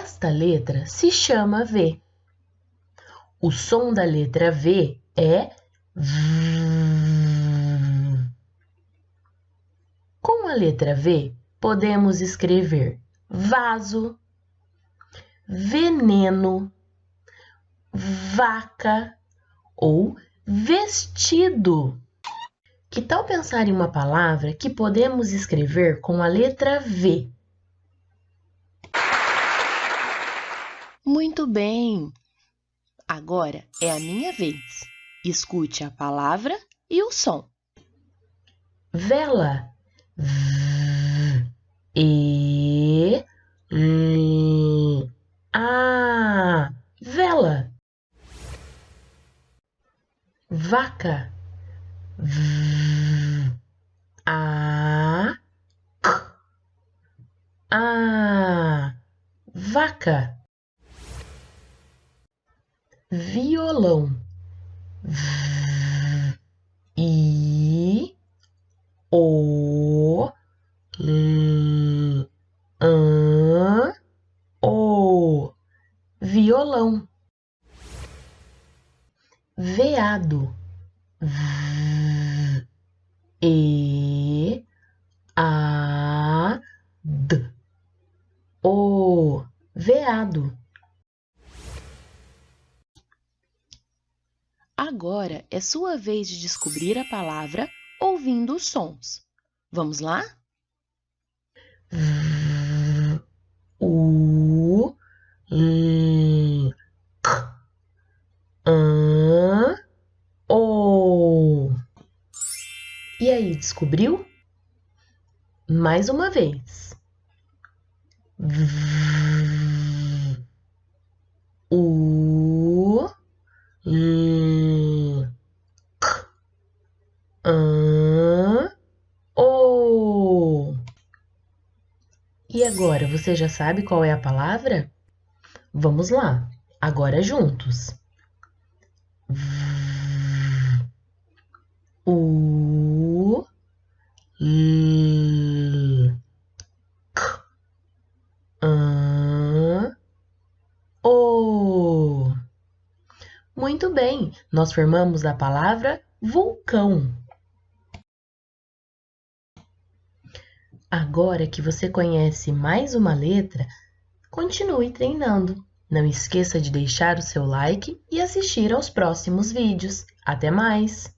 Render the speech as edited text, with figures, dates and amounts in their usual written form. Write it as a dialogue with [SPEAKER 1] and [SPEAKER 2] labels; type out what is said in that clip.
[SPEAKER 1] Esta letra se chama V. O som da letra V é V. Com a letra V, podemos escrever vaso, veneno, vaca ou vestido. Que tal pensar em uma palavra que podemos escrever com a letra V?
[SPEAKER 2] Muito bem! Agora é a minha vez. Escute a palavra e o som.
[SPEAKER 1] Vela. Vela. Vaca. Vaca. Violão. Violão. Veado. Veado.
[SPEAKER 2] Agora é sua vez de descobrir a palavra ouvindo os sons. Vamos lá?
[SPEAKER 1] E aí, descobriu? Mais uma vez. E agora, você já sabe qual é a palavra? Vamos lá, agora juntos. Muito bem, nós formamos a palavra vulcão. Agora que você conhece mais uma letra, continue treinando. Não esqueça de deixar o seu like e assistir aos próximos vídeos. Até mais!